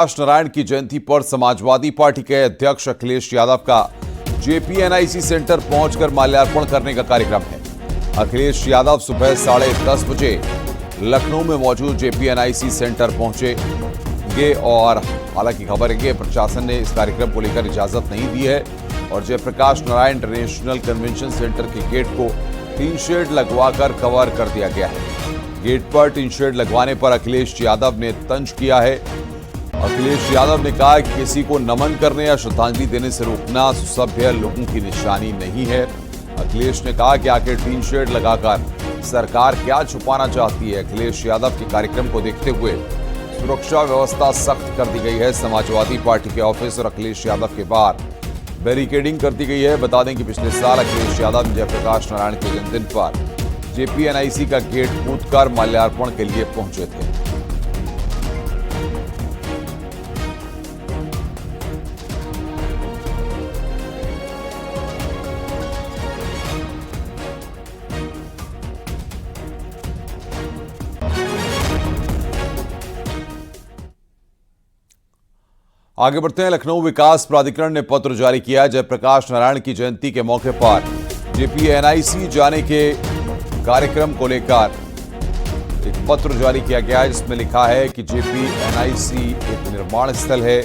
नारायण की जयंती पर समाजवादी पार्टी के अध्यक्ष अखिलेश यादव का जेपीएनआईसी सेंटर पहुंचकर माल्यार्पण करने का कार्यक्रम है। अखिलेश यादव सुबह 10:30 बजे लखनऊ में मौजूद जेपीएनआईसी सेंटर पहुंचेंगे और हालांकि खबर है कि प्रशासन ने इस कार्यक्रम को लेकर इजाजत नहीं दी है और Jayaprakash Narayan international convention centre के गेट को टीन शेड लगवाकर कवर कर दिया गया है। गेट पर टीन शेड लगवाने पर अखिलेश यादव ने तंज किया है। अखिलेश यादव ने कहा कि किसी को नमन करने या श्रद्धांजलि देने से रोकना सुसभ्य लोगों की निशानी नहीं है। अखिलेश ने कहा कि आखिर टीन शेड लगाकर सरकार क्या छुपाना चाहती है। अखिलेश यादव के कार्यक्रम को देखते हुए सुरक्षा व्यवस्था सख्त कर दी गई है। समाजवादी पार्टी के ऑफिस और अखिलेश यादव के बाहर बैरिकेडिंग कर दी गई है। बता दें कि पिछले साल अखिलेश यादव जयप्रकाश नारायण के जन्मदिन पर जेपीएनआईसी का गेट कूदकर माल्यार्पण के लिए पहुंचे थे। आगे बढ़ते हैं। लखनऊ विकास प्राधिकरण ने पत्र जारी किया। जयप्रकाश नारायण की जयंती के मौके पर जेपीएनआईसी जाने के कार्यक्रम को लेकर एक पत्र जारी किया गया है, जिसमें लिखा है कि जेपीएनआईसी एक निर्माण स्थल है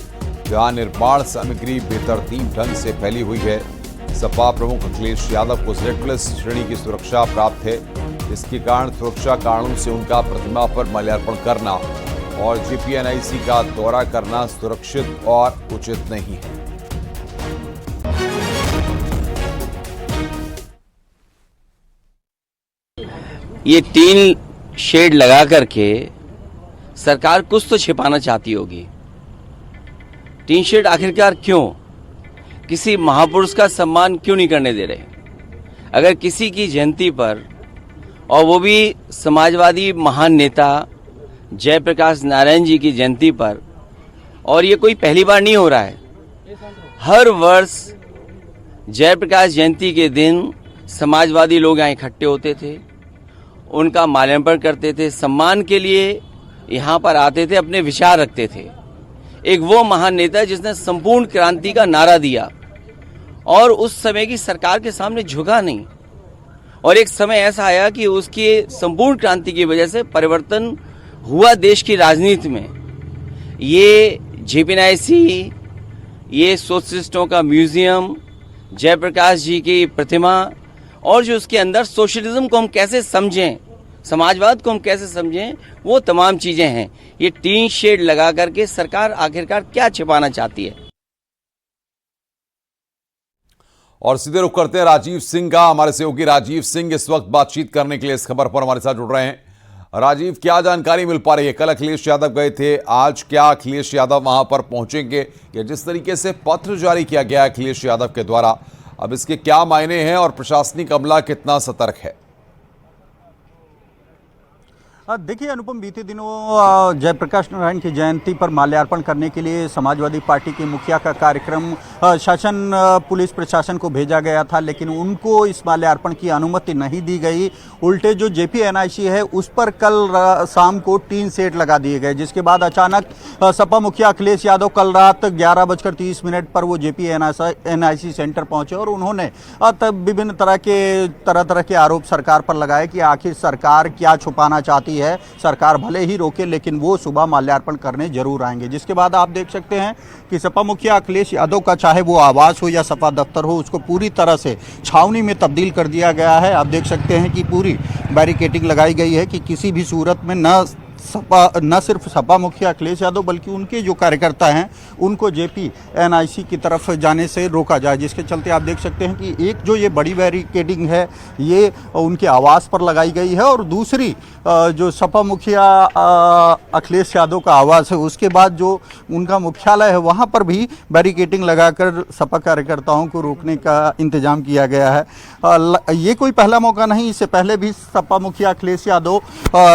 जहां निर्माण सामग्री बेतरतीब ढंग से फैली हुई है। सपा प्रमुख अखिलेश यादव को Z+ श्रेणी की सुरक्षा प्राप्त है, जिसके कारण सुरक्षा कारणों से उनका प्रतिमा पर माल्यार्पण करना और जेपीएनआईसी का दौरा करना सुरक्षित और उचित नहीं है। ये टीन शेड लगा करके सरकार कुछ तो छिपाना चाहती होगी। टीन शेड आखिरकार क्यों? किसी महापुरुष का सम्मान क्यों नहीं करने दे रहे? अगर किसी की जयंती पर, और वो भी समाजवादी महान नेता जयप्रकाश नारायण जी की जयंती पर, और ये कोई पहली बार नहीं हो रहा है। हर वर्ष जयप्रकाश जयंती के दिन समाजवादी लोग यहाँ इकट्ठे होते थे, उनका माल्यार्पण करते थे, सम्मान के लिए यहाँ पर आते थे, अपने विचार रखते थे। एक वो महान नेता जिसने संपूर्ण क्रांति का नारा दिया और उस समय की सरकार के सामने झुका नहीं, और एक समय ऐसा आया कि उसकी संपूर्ण क्रांति की वजह से परिवर्तन हुआ देश की राजनीति में। ये जेपीएनआईसी, ये सोशलिस्टों का म्यूजियम, जयप्रकाश जी की प्रतिमा, और जो उसके अंदर सोशलिज्म को हम कैसे समझें, समाजवाद को हम कैसे समझें, वो तमाम चीजें हैं। ये टीन शेड लगा करके सरकार आखिरकार क्या छिपाना चाहती है। और सीधे रुख करते हैं राजीव सिंह का। हमारे सहयोगी राजीव सिंह इस वक्त बातचीत करने के लिए इस खबर पर हमारे साथ जुड़ रहे हैं। राजीव, क्या जानकारी मिल पा रही है? कल अखिलेश यादव गए थे, आज क्या अखिलेश यादव वहां पर पहुंचेंगे? या जिस तरीके से पत्र जारी किया गया है अखिलेश यादव के द्वारा, अब इसके क्या मायने हैं और प्रशासनिक अमला कितना सतर्क है? देखिए अनुपम, बीते दिनों जयप्रकाश नारायण की जयंती पर माल्यार्पण करने के लिए समाजवादी पार्टी के मुखिया का कार्यक्रम शासन पुलिस प्रशासन को भेजा गया था, लेकिन उनको इस माल्यार्पण की अनुमति नहीं दी गई। उल्टे जो जेपीएनआईसी है उस पर कल शाम को टीन शेड लगा दिए गए, जिसके बाद अचानक सपा मुखिया अखिलेश यादव कल रात 11:30 पर वो जेपीएनआईसी सेंटर पहुंचे और उन्होंने तब विभिन्न तरह के आरोप सरकार पर लगाए कि आखिर सरकार क्या छुपाना चाहती है। सरकार भले ही रोके, लेकिन वो सुबह माल्यार्पण करने जरूर आएंगे। जिसके बाद आप देख सकते हैं कि सपा मुखिया अखिलेश यादव का चाहे वो आवास हो या सपा दफ्तर हो, उसको पूरी तरह से छावनी में तब्दील कर दिया गया है। आप देख सकते हैं कि पूरी बैरिकेडिंग लगाई गई है कि किसी भी सूरत में न सिर्फ सपा मुखिया अखिलेश यादव बल्कि उनके जो कार्यकर्ता हैं उनको जेपीएनआईसी की तरफ जाने से रोका जाए। जिसके चलते आप देख सकते हैं कि एक जो ये बड़ी बैरिकेडिंग है ये उनके आवास पर लगाई गई है, और दूसरी जो सपा मुखिया अखिलेश यादव का आवास है उसके बाद जो उनका मुख्यालय है वहाँ पर भी बैरिकेडिंग लगाकर सपा कार्यकर्ताओं को रोकने का इंतजाम किया गया है। ये कोई पहला मौका नहीं, इससे पहले भी सपा मुखिया अखिलेश यादव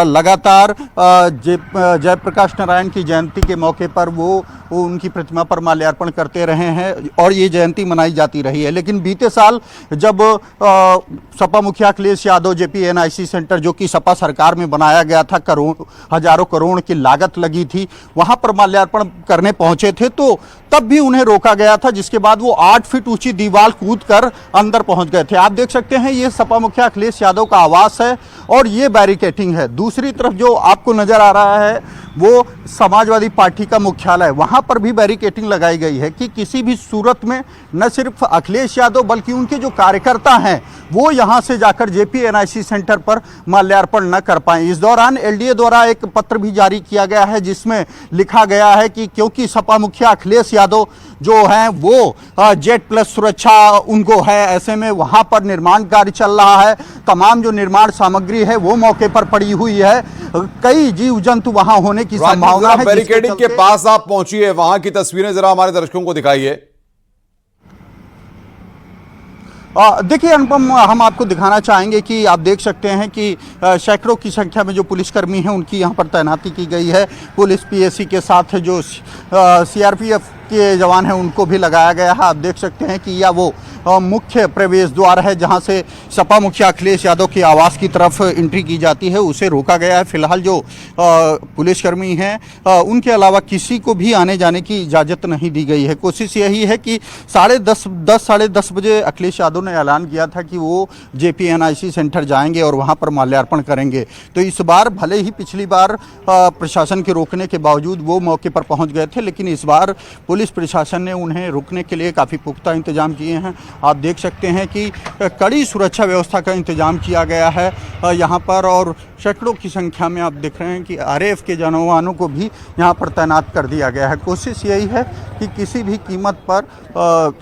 लगातार जयप्रकाश नारायण की जयंती के मौके पर वो उनकी प्रतिमा पर माल्यार्पण करते रहे हैं और ये जयंती मनाई जाती रही है। लेकिन बीते साल जब सपा मुखिया अखिलेश यादव JPNIC सेंटर, जो कि सपा सरकार में बनाया गया था, हजारों करोड़ की लागत लगी थी, वहां पर माल्यार्पण करने पहुंचे थे तो तब भी उन्हें रोका गया था, जिसके बाद वो 8 फीट ऊंची दीवार कूद कर अंदर पहुंच गए थे। आप देख सकते हैं ये सपा मुखिया अखिलेश यादव का आवास है और ये बैरिकेटिंग है। दूसरी तरफ जो आपको नजर आ रहा है वो समाजवादी पार्टी का मुख्यालय, वहां पर भी बैरिकेटिंग लगाई गई है कि किसी भी सूरत में न सिर्फ अखिलेश यादव बल्कि उनके जो कार्यकर्ता हैं वो यहां से जाकर JPNIC सेंटर पर माल्यार्पण न कर पाए। इस दौरान LDA द्वारा एक पत्र भी जारी किया गया है जिसमें लिखा गया है कि क्योंकि सपा मुखिया अखिलेश यादव जो हैं वो Z+ सुरक्षा उनको है, ऐसे में वहां पर निर्माण कार्य चल रहा है, तमाम जो निर्माण सामग्री है वो मौके पर पड़ी हुई है, कई जीव जंतु वहां होने की संभावना है। बैरिकेडिंग के पास आप पहुंचिए, वहां की तस्वीरें जरा हमारे दर्शकों को दिखाइए। देखिए अनुपम, हम आपको दिखाना चाहेंगे कि आप देख सकते हैं कि सैकड़ों की संख्या में जो पुलिसकर्मी हैं उनकी यहाँ पर तैनाती की गई है। पुलिस PSC के साथ जो CRPF के जवान हैं उनको भी लगाया गया है। आप देख सकते हैं कि यह वो मुख्य प्रवेश द्वार है जहां से सपा मुखिया अखिलेश यादव के आवास की तरफ एंट्री की जाती है, उसे रोका गया है। फिलहाल जो पुलिसकर्मी हैं उनके अलावा किसी को भी आने जाने की इजाज़त नहीं दी गई है। कोशिश यही है कि 10:30 बजे अखिलेश यादव ने ऐलान किया था कि वो JPNIC सेंटर जाएंगे और वहां पर माल्यार्पण करेंगे। तो इस बार भले ही पिछली बार प्रशासन के रोकने के बावजूद वो मौके पर पहुंच गए थे, लेकिन इस बार पुलिस प्रशासन ने उन्हें रोकने के लिए काफ़ी पुख्ता इंतजाम किए हैं। आप देख सकते हैं कि कड़ी सुरक्षा व्यवस्था का इंतजाम किया गया है यहाँ पर और सैकड़ों की संख्या में आप देख रहे हैं कि RAF के जवानों को भी यहाँ पर तैनात कर दिया गया है। कोशिश यही है कि किसी भी कीमत पर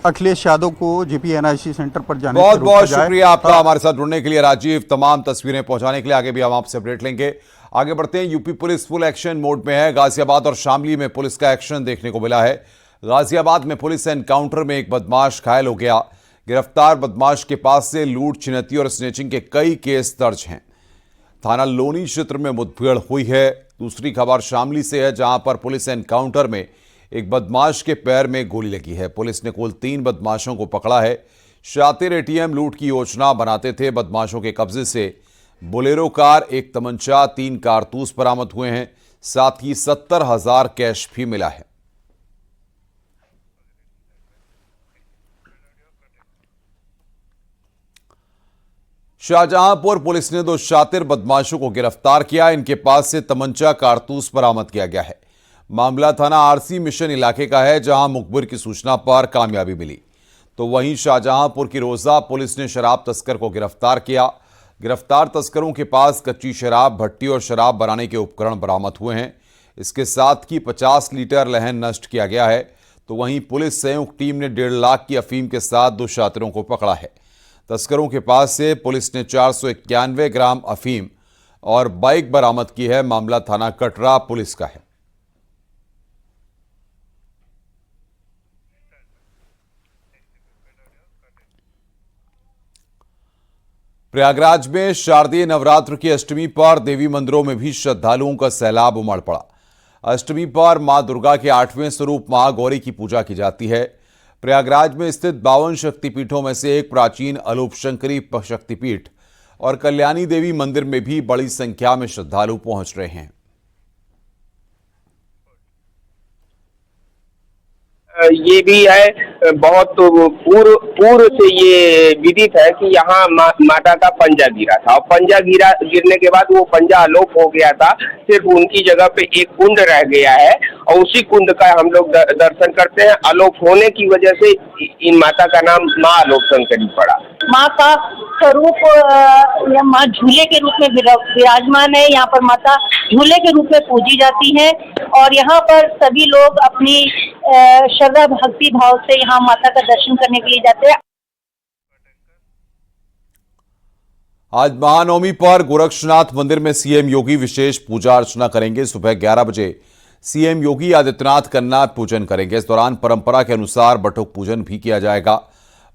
अखिलेश यादव को JPNIC सेंटर पर जाने बहुत बहुत शुक्रिया आपका हमारे साथ जुड़ने के लिए राजीव। तमाम तस्वीरें पहुंचाने के लिए आगे भी हम आपसे अपडेट लेंगे। आगे बढ़ते हैं। UP police full action mode में है। गाजियाबाद और शामली में पुलिस का एक्शन देखने को मिला है। गाजियाबाद में पुलिस एनकाउंटर में एक बदमाश घायल हो गया। गिरफ्तार बदमाश के पास से लूट, छिनैती और स्नेचिंग के कई केस दर्ज हैं। थाना लोनी क्षेत्र में मुठभेड़ हुई है। दूसरी खबर शामली से है, जहां पर पुलिस एनकाउंटर में एक बदमाश के पैर में गोली लगी है। पुलिस ने कुल 3 बदमाशों को पकड़ा है। शातिर ATM लूट की योजना बनाते थे। बदमाशों के कब्जे से बोलेरो कार, एक तमंचा, 3 कारतूस बरामद हुए हैं। साथ ही 70,000 कैश भी मिला है। शाहजहांपुर पुलिस ने 2 शातिर बदमाशों को गिरफ्तार किया। इनके पास से तमंचा, कारतूस बरामद किया गया है। मामला थाना RC मिशन इलाके का है, जहां मुखबिर की सूचना पर कामयाबी मिली। तो वहीं शाहजहांपुर की रोजा पुलिस ने शराब तस्कर को गिरफ्तार किया। गिरफ्तार तस्करों के पास कच्ची शराब, भट्टी और शराब बनाने के उपकरण बरामद हुए हैं। इसके साथ ही 50 लीटर लहन नष्ट किया गया है। तो वहीं पुलिस संयुक्त टीम ने 1.5 लाख की अफीम के साथ 2 शातिरों को पकड़ा है। तस्करों के पास से पुलिस ने 491 ग्राम अफीम और बाइक बरामद की है। मामला थाना कटरा पुलिस का है। प्रयागराज में शारदीय नवरात्र की अष्टमी पर देवी मंदिरों में भी श्रद्धालुओं का सैलाब उमड़ पड़ा। अष्टमी पर मां दुर्गा के 8वें स्वरूप महागौरी की पूजा की जाती है। प्रयागराज में स्थित 52 शक्तिपीठों में से एक प्राचीन अलोपशंकरी शक्तिपीठ और कल्याणी देवी मंदिर में भी बड़ी संख्या में श्रद्धालु पहुंच रहे हैं। ये भी है, बहुत पूर्व से ये विदित है कि यहाँ माता का पंजा गिरा था और पंजा गिरने के बाद वो पंजा अलोप हो गया था। सिर्फ उनकी जगह पे एक कुंड रह गया है और उसी कुंड का हम लोग दर्शन करते हैं। अलोप होने की वजह से इन माता का नाम माँ अलोपशंकरी पड़ा। माँ का स्वरूप माँ झूले के रूप में विराजमान है। यहाँ पर माता झूले के रूप में पूजी जाती है और यहाँ पर सभी लोग अपनी श्रद्धा भक्ति भाव से यहाँ माता का दर्शन करने के लिए जाते हैं। आज महानवमी पर गोरक्षनाथ मंदिर में CM योगी विशेष पूजा अर्चना करेंगे। सुबह 11 बजे CM योगी आदित्यनाथ कन्नाथ पूजन करेंगे। इस दौरान परंपरा के अनुसार बटुक पूजन भी किया जाएगा।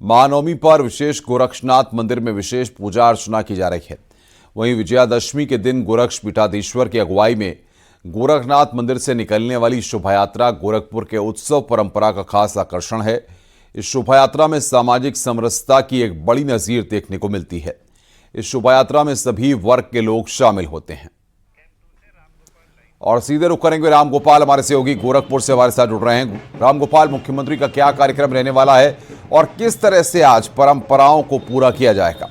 महानवमी पर विशेष गोरक्षनाथ मंदिर में विशेष पूजा अर्चना की जा रही है। वहीं विजयादशमी के दिन गोरक्ष पीठाधीश्वर की अगुवाई में गोरखनाथ मंदिर से निकलने वाली शोभा यात्रा गोरखपुर के उत्सव परंपरा का खास आकर्षण है। इस शोभा यात्रा में सामाजिक समरसता की एक बड़ी नजीर देखने को मिलती है। इस शोभा यात्रा में सभी वर्ग के लोग शामिल होते हैं। और सीधे रुख करेंगे रामगोपाल, हमारे सहयोगी गोरखपुर से हमारे साथ जुड़ रहे हैं। रामगोपाल, मुख्यमंत्री का क्या कार्यक्रम रहने वाला है और किस तरह से आज परंपराओं को पूरा किया जाएगा?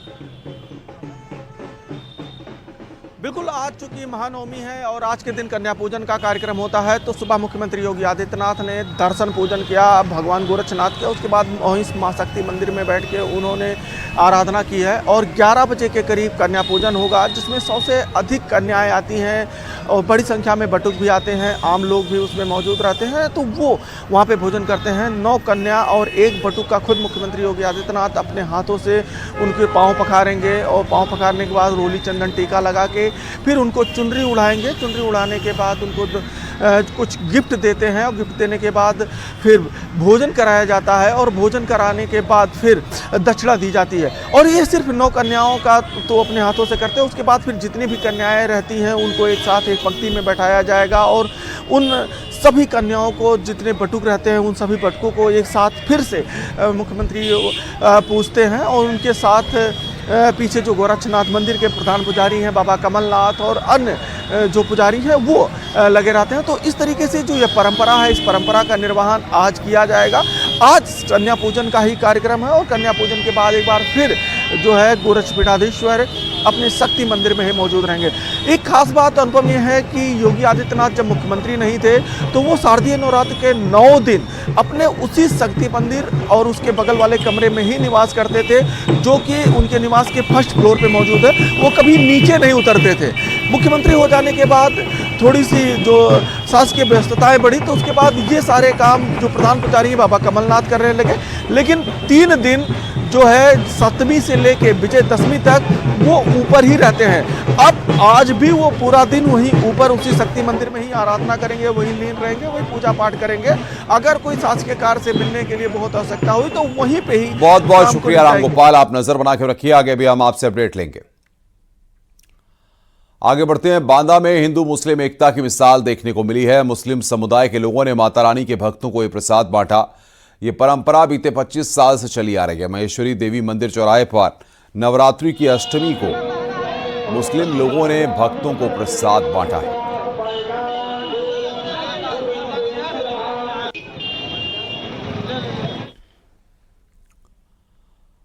बिल्कुल, आज चूंकि महानवमी है और आज के दिन कन्या पूजन का कार्यक्रम होता है, तो सुबह मुख्यमंत्री योगी आदित्यनाथ ने दर्शन पूजन किया भगवान गोरक्षनाथ के। उसके बाद वहीं मां शक्ति मंदिर में बैठ के उन्होंने आराधना की है और 11 बजे के करीब कन्या पूजन होगा, जिसमें 100 से अधिक कन्याएं आती हैं और बड़ी संख्या में बटुक भी आते हैं, आम लोग भी उसमें मौजूद रहते हैं, तो वो वहाँ पे भोजन करते हैं। 9 कन्या और 1 बटुक का खुद मुख्यमंत्री योगी आदित्यनाथ अपने हाथों से उनके पाँव पखारेंगे और पाँव पखारने के बाद रोली चंदन टीका लगा के फिर उनको चुनरी उड़ाएंगे। चुनरी उड़ाने के बाद उनको कुछ गिफ्ट देते हैं और गिफ्ट देने के बाद फिर भोजन कराया जाता है और भोजन कराने के बाद फिर दक्षिणा दी जाती है। और ये सिर्फ 9 कन्याओं का तो अपने हाथों से करते हैं। उसके बाद फिर जितनी भी कन्याएं रहती हैं उनको एक साथ एक पंक्ति में बैठाया जाएगा और उन सभी कन्याओं को, जितने बटुक रहते हैं उन सभी बटुकों को एक साथ फिर से मुख्यमंत्री पूजते हैं और उनके साथ पीछे जो गोरक्षनाथ मंदिर के प्रधान पुजारी हैं बाबा कमलनाथ और अन्य जो पुजारी हैं वो लगे रहते हैं। तो इस तरीके से जो ये परंपरा है, इस परंपरा का निर्वहन आज किया जाएगा। आज कन्या पूजन का ही कार्यक्रम है और कन्या पूजन के बाद एक बार फिर जो है गोरक्षपीठाधीश्वर अपने शक्ति मंदिर में ही मौजूद रहेंगे। एक खास बात अनुपम यह है कि योगी आदित्यनाथ जब मुख्यमंत्री नहीं थे तो वो शारदीय नवरात्र के 9 दिन अपने उसी शक्ति मंदिर और उसके बगल वाले कमरे में ही निवास करते थे, जो कि उनके निवास के फर्स्ट फ्लोर पे मौजूद है। वो कभी नीचे नहीं उतरते थे। मुख्यमंत्री हो जाने के बाद थोड़ी सी जो शासकीय व्यस्तताएं बढ़ी, तो उसके बाद ये सारे काम जो प्रधान पुजारी बाबा कमलनाथ करने लगे। लेकिन 3 दिन जो है 7वीं से लेके विजयदशमी तक वो ऊपर ही रहते हैं। अब आज भी वो पूरा दिन वहीं ऊपर उसी शक्ति मंदिर में ही आराधना करेंगे, वहीं लीन रहेंगे, वहीं पूजा पाठ करेंगे। अगर कोई शासकीय कार्य से मिलने के लिए बहुत आवश्यकता हुई तो वहीं पे ही। बहुत बहुत शुक्रिया रामगोपाल, आप नजर बना के रखिए, आगे भी हम आपसे अपडेट लेंगे। आगे बढ़ते हैं। बांदा में हिंदू मुस्लिम एकता की मिसाल देखने को मिली है। मुस्लिम समुदाय के लोगों ने माता रानी के भक्तों को ये प्रसाद बांटा। ये परंपरा बीते 25 साल से चली आ रही है। महेश्वरी देवी मंदिर चौराहे पर नवरात्रि की अष्टमी को मुस्लिम लोगों ने भक्तों को प्रसाद बांटा है।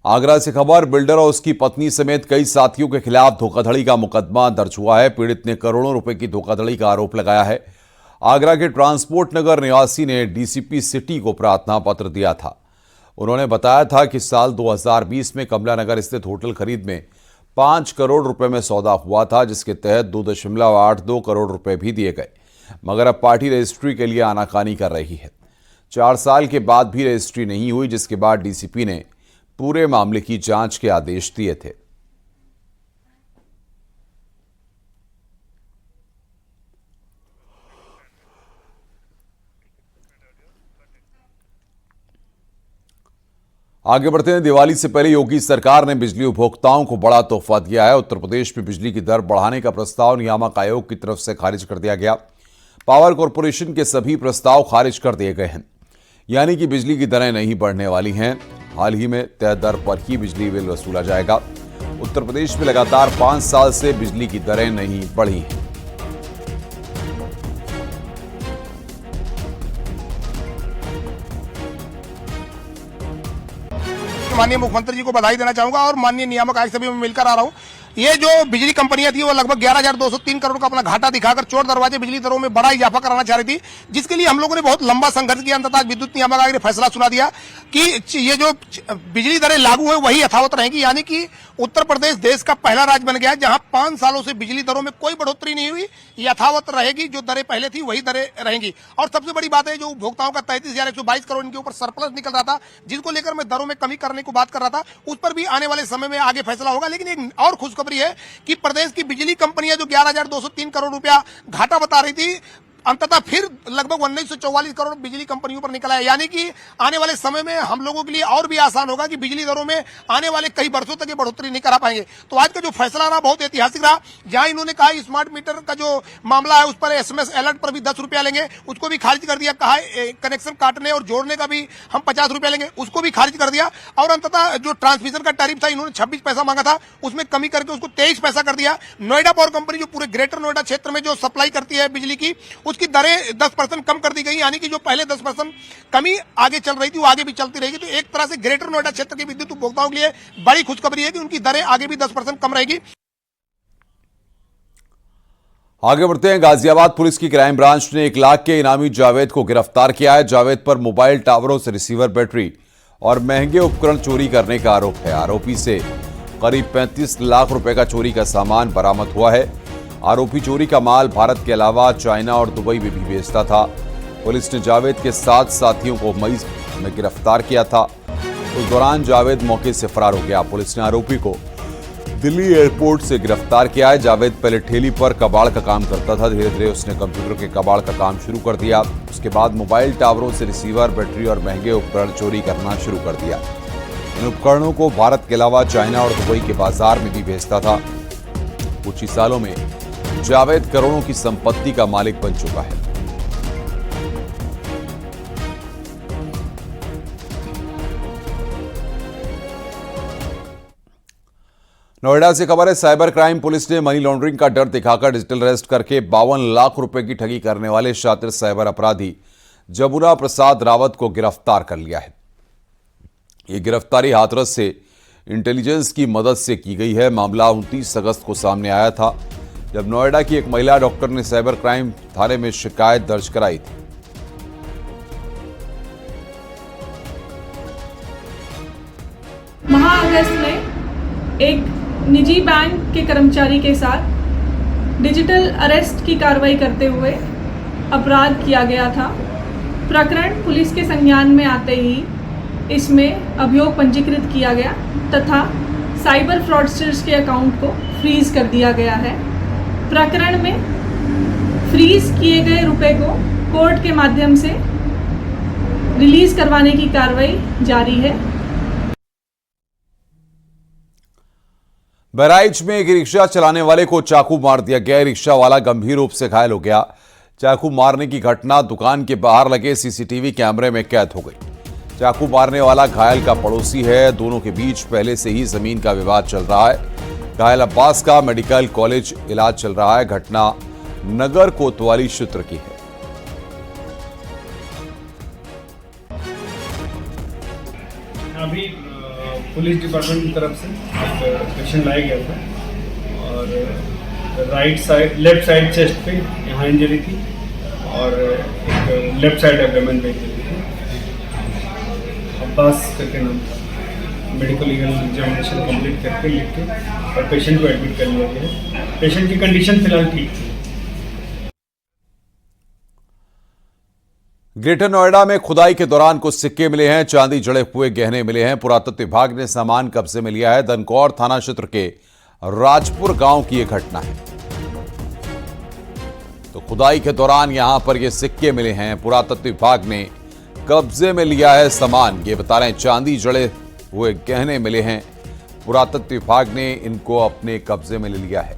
आगरा से खबर, बिल्डर और उसकी पत्नी समेत कई साथियों के खिलाफ धोखाधड़ी का मुकदमा दर्ज हुआ है। पीड़ित ने करोड़ों रुपए की धोखाधड़ी का आरोप लगाया है। आगरा के ट्रांसपोर्ट नगर निवासी ने डीसीपी सिटी को प्रार्थना पत्र दिया था। उन्होंने बताया था कि साल 2020 में कमला नगर स्थित होटल खरीद में 5 करोड़ रुपए में सौदा हुआ था, जिसके तहत 2.82 करोड़ रुपए भी दिए गए, मगर अब पार्टी रजिस्ट्री के लिए आनाकानी कर रही है। 4 साल के बाद भी रजिस्ट्री नहीं हुई, जिसके बाद डीसीपी ने पूरे मामले की जांच के आदेश दिए थे। आगे बढ़ते हैं। दिवाली से पहले योगी सरकार ने बिजली उपभोक्ताओं को बड़ा तोहफा दिया है। उत्तर प्रदेश में बिजली की दर बढ़ाने का प्रस्ताव नियामक आयोग की तरफ से खारिज कर दिया गया। पावर कॉरपोरेशन के सभी प्रस्ताव खारिज कर दिए गए हैं, यानी कि बिजली की दरें नहीं बढ़ने वाली हैं। हाल ही में तय दर पर ही बिजली बिल वसूला जाएगा। उत्तर प्रदेश में लगातार 5 साल से बिजली की दरें नहीं बढ़ी हैं। माननीय मुख्यमंत्री जी को बधाई देना चाहूंगा और माननीय नियामक आयोग से भी मैं मिलकर आ रहा हूं। ये जो बिजली कंपनियां थी वो लगभग 11,203 करोड़ का अपना घाटा दिखाकर चोर दरवाजे बिजली दरों में बड़ा इजाफा कराना चाह रही थी, जिसके लिए हम लोगों ने बहुत लंबा संघर्ष किया। अंततः विद्युत नियामक आयोग ने फैसला सुना दिया कि ये जो बिजली दरें लागू है वही यथावत रहेंगी, यानी कि उत्तर प्रदेश देश का पहला राज्य बन गया है जहां 5 सालों से बिजली दरों में कोई बढ़ोतरी नहीं हुई, यथावत रहेगी। जो दरें पहले थी वही दरें रहेंगी। और सबसे बड़ी बात है, जो उपभोक्ताओं का 33,122 करोड़ इनके ऊपर सरप्लस निकल रहा था, जिसको लेकर मैं दरों में कमी करने को बात कर रहा था, उस पर भी आने वाले समय में आगे फैसला होगा। लेकिन एक और खुशखबरी है कि प्रदेश की बिजली कंपनियां जो 11,203 करोड़ रुपया घाटा बता रही थी, अंततः फिर लगभग 1944 करोड़ बिजली कंपनियों पर निकला है। यानी कि आने वाले समय में हम लोगों के लिए और भी आसान होगा कि बिजली दरों में आने वाले कई वर्षों तक ये बढ़ोतरी नहीं करा पाएंगे। तो आज का जो फैसला रहा बहुत ऐतिहासिक रहा, जहां इन्होंने कहा स्मार्ट मीटर का जो मामला है उस पर SMS अलर्ट पर भी 10 रुपया लेंगे, उसको भी खारिज कर दिया। कहा कनेक्शन काटने और जोड़ने का भी हम 50 रुपया लेंगे, उसको भी खारिज कर दिया। और अंततः जो ट्रांसमिशन का टैरिफ था इन्होंने 26 पैसा मांगा था, उसमें कमी करके उसको 23 पैसा कर दिया। नोएडा पावर कंपनी जो पूरे ग्रेटर नोएडा क्षेत्र में जो सप्लाई करती है बिजली की, उसकी दरें 10% कम कर दी गई। यानी कि जो पहले 10% कमी आगे चल रही थी वो आगे भी चलती रहेगी। तो एक तरह से ग्रेटर नोएडा क्षेत्र के विद्युत उपभोक्ताओं के लिए बड़ी खुशखबरी है कि उनकी दरें आगे भी 10% कम रहेगी। आगे बढ़ते हैं। गाजियाबाद पुलिस की क्राइम ब्रांच ने 1 लाख के इनामी जावेद को गिरफ्तार किया है। जावेद पर मोबाइल टावरों से रिसीवर, बैटरी और महंगे उपकरण चोरी करने का आरोप है। आरोपी से करीब 35 लाख रुपए का चोरी का सामान बरामद हुआ है। आरोपी चोरी का माल भारत के अलावा चाइना और दुबई में भी बेचता था। पुलिस ने जावेद के 7 साथियों को मई में गिरफ्तार किया था। उस दौरान जावेद मौके से फरार हो गया। पुलिस ने आरोपी को दिल्ली एयरपोर्ट से गिरफ्तार किया है। जावेद पहले ठेली पर कबाड़ का काम करता था। धीरे धीरे उसने कंप्यूटर के कबाड़ का काम शुरू कर दिया। उसके बाद मोबाइल टावरों से रिसीवर, बैटरी और महंगे उपकरण चोरी करना शुरू कर दिया। इन उपकरणों को भारत के अलावा चाइना और दुबई के बाजार में भी बेचता था। कुछ ही सालों में जावेद करोड़ों की संपत्ति का मालिक बन चुका है। नोएडा से खबर है। साइबर क्राइम पुलिस ने मनी लॉन्ड्रिंग का डर दिखाकर डिजिटल अरेस्ट करके 52 लाख रुपए की ठगी करने वाले शातिर साइबर अपराधी जमुना प्रसाद रावत को गिरफ्तार कर लिया है। यह गिरफ्तारी हाथरस से इंटेलिजेंस की मदद से की गई है। मामला 29 अगस्त को सामने आया था, जब नोएडा की एक महिला डॉक्टर ने साइबर क्राइम थाने में शिकायत दर्ज कराई थी। अगस्त में एक निजी बैंक के कर्मचारी के साथ डिजिटल अरेस्ट की कार्रवाई करते हुए अपराध किया गया था। प्रकरण पुलिस के संज्ञान में आते ही इसमें अभियोग पंजीकृत किया गया तथा साइबर फ्रॉडस्टर्स के अकाउंट को फ्रीज कर दिया गया है। प्रकरण में फ्रीज किए गए रुपए को कोर्ट के माध्यम से रिलीज करवाने की कार्रवाई जारी है। बहराइच में एक रिक्शा चलाने वाले को चाकू मार दिया गया। रिक्शा वाला गंभीर रूप से घायल हो गया। चाकू मारने की घटना दुकान के बाहर लगे सीसीटीवी कैमरे में कैद हो गई। चाकू मारने वाला घायल का पड़ोसी है। दोनों के बीच पहले से ही जमीन का विवाद चल रहा है। घायल अब्बास का मेडिकल कॉलेज इलाज चल रहा है। घटना नगर कोतवाली क्षेत्र की है। अभी पुलिस डिपार्टमेंट की तरफ से एक पेशेंट लाया गया था और right side, left side chest पे यहाँ इंजरी थी और एक लेफ्ट साइड एब्डोमेन पे इंजरी थी। अब्बास करके नाम था। मेडिकल लीगल एग्जामिनेशन कंप्लीट करके लिख के और पेशेंट को एडमिट कर लिया गया। पेशेंट की कंडीशन फिलहाल ठीक थी। ग्रेटर नोएडा में खुदाई के दौरान कुछ सिक्के मिले हैं। चांदी जड़े हुए गहने मिले हैं। पुरातत्व विभाग ने सामान कब्जे में लिया है। दनकौर थाना क्षेत्र के राजपुर गांव की यह घटना है। तो खुदाई के दौरान यहां पर ये सिक्के मिले हैं। पुरातत्व विभाग ने कब्जे में लिया है सामान। ये बता रहे हैं चांदी जड़े हुए गहने मिले हैं। पुरातत्व विभाग ने इनको अपने कब्जे में ले लिया है।